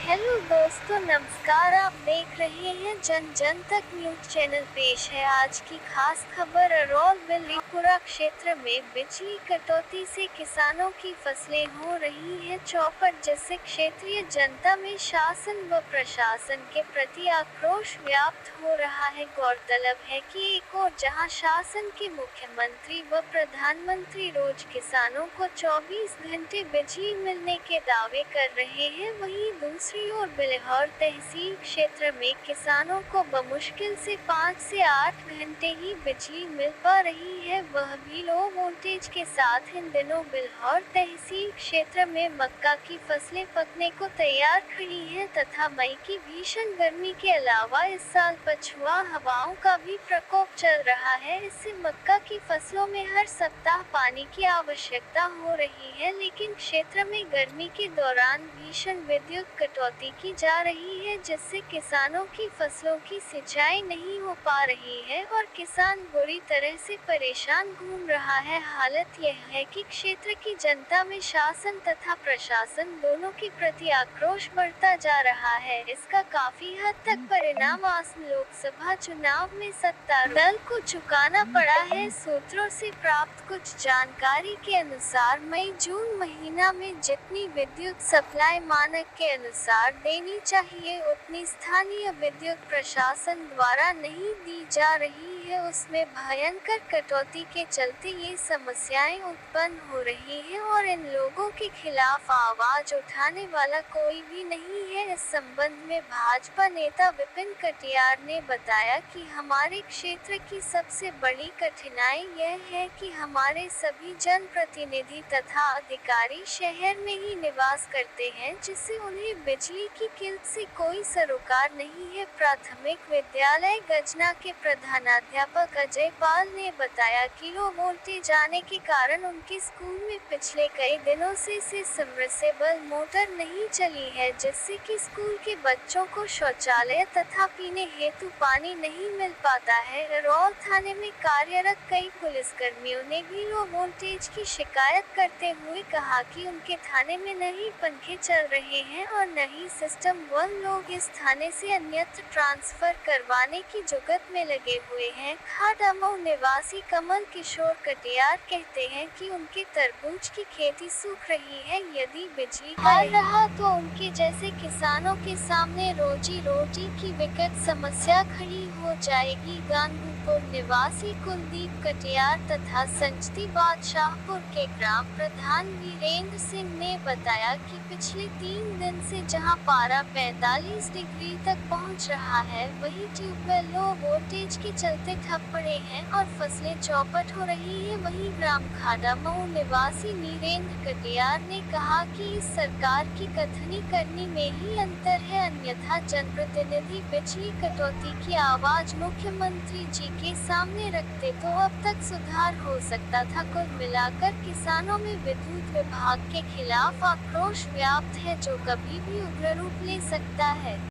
Hello दोस्तों, नमस्कार। आप देख रहे हैं जन जन तक न्यूज चैनल। पेश है आज की खास खबर। अरौल बिल्लीपुरा क्षेत्र में बिजली कटौती से किसानों की फसलें हो रही हैं चौपट। जिससे क्षेत्रीय जनता में शासन व प्रशासन के प्रति आक्रोश व्याप्त हो रहा है। गौरतलब है कि एक और जहां शासन के मुख्यमंत्री व प्रधानमंत्री रोज किसानों को 24 घंटे बिजली मिलने के दावे कर रहे हैं, वहीं दूसरी ओर बिल्हौर तहसील क्षेत्र में किसानों को बमुश्किल से 5 से 8 घंटे ही बिजली मिल पा रही है, वह भी लो वोल्टेज के साथ। इन दिनों बिल्हौर तहसील क्षेत्र में मक्का की फसलें पकने को तैयार खड़ी हैं तथा मई की भीषण गर्मी के अलावा इस साल पछुआ हवाओं का भी प्रकोप चल रहा है। इससे मक्का की फसलों में हर सप्ताह पानी की आवश्यकता हो रही है, लेकिन क्षेत्र में गर्मी के दौरान भीषण विद्युत कटौती की जा रही है, जिससे किसानों की फसलों की सिंचाई नहीं हो पा रही है और किसान बुरी तरह से परेशान घूम रहा है। हालत यह है कि क्षेत्र की जनता में शासन तथा प्रशासन दोनों के प्रति आक्रोश बढ़ता जा रहा है। इसका काफी हद तक परिणाम आसन्न लोकसभा चुनाव में सत्तारूढ़ दल को चुकाना पड़ा है। सूत्रों से प्राप्त कुछ जानकारी के अनुसार मई जून महीना में जितनी विद्युत सप्लाई मानक के अनुसार देनी चाहिए, उतनी स्थानीय विद्युत प्रशासन द्वारा नहीं दी जा रही है। उसमें भयंकर कटौती के चलते ये समस्याएं उत्पन्न हो रही हैं और इन लोगों के खिलाफ आवाज उठाने वाला कोई भी नहीं है। इस संबंध में भाजपा नेता विपिन कटियार ने बताया कि हमारे क्षेत्र की सबसे बड़ी कठिनाई यह है कि हमारे सभी जनप्रतिनिधि तथा अधिकारी शहर में ही निवास करते हैं, जिससे उन्हें बिजली की किल्लत से कोई सरोकार नहीं है। प्राथमिक विद्यालय गजना के प्रधानाध्यापक अजय पाल ने बताया कि लो वोल्टेज आने के कारण उनके स्कूल में पिछले कई दिनों से सबमर्सिबल मोटर नहीं चली है, जिससे कि स्कूल के बच्चों को शौचालय तथा पीने हेतु पानी नहीं मिल पाता है। अरौल थाने में कार्यरत कई पुलिसकर्मियों ने भी लो वोल्टेज की शिकायत करते हुए कहा कि उनके थाने में न ही पंखे चल रहे हैं और न ही सिस्टम वन लोग इस थाने से अन्यत्र ट्रांसफर करवाने की जुगत में लगे हुए हैं। खाडामऊ निवासी कमल किशोर कटियार कहते हैं कि उनके तरबूज की खेती सूख रही है। यदि बिजली आ रहा तो उनके जैसे किसानों के सामने रोजी रोटी की विकट समस्या खड़ी हो जाएगी। गांगूपुर निवासी कुलदीप कटियार तथा संजती बादशाहपुर के ग्राम प्रधान वीरेंद्र सिंह ने बताया कि पिछले 3 दिन से जहां पारा 45 डिग्री तक पहुंच रहा है, वहीं ट्यूबवेल लो वोल्टेज के चलते ठप पड़े हैं और फसलें चौपट हो रही है। वहीं ग्राम खाडामऊ निवासी वीरेंद्र कटियार ने कहा कि इस सरकार की कथनी करनी में ही अंतर है, अन्यथा जनप्रतिनिधि बिजली कटौती की आवाज मुख्यमंत्री जी के सामने रखते तो अब तक सुधार हो सकता था। कुल मिलाकर किसानों में विद्युत विभाग के खिलाफ आक्रोश व्याप्त है, जो कभी भी उग्र रूप ले सकता है।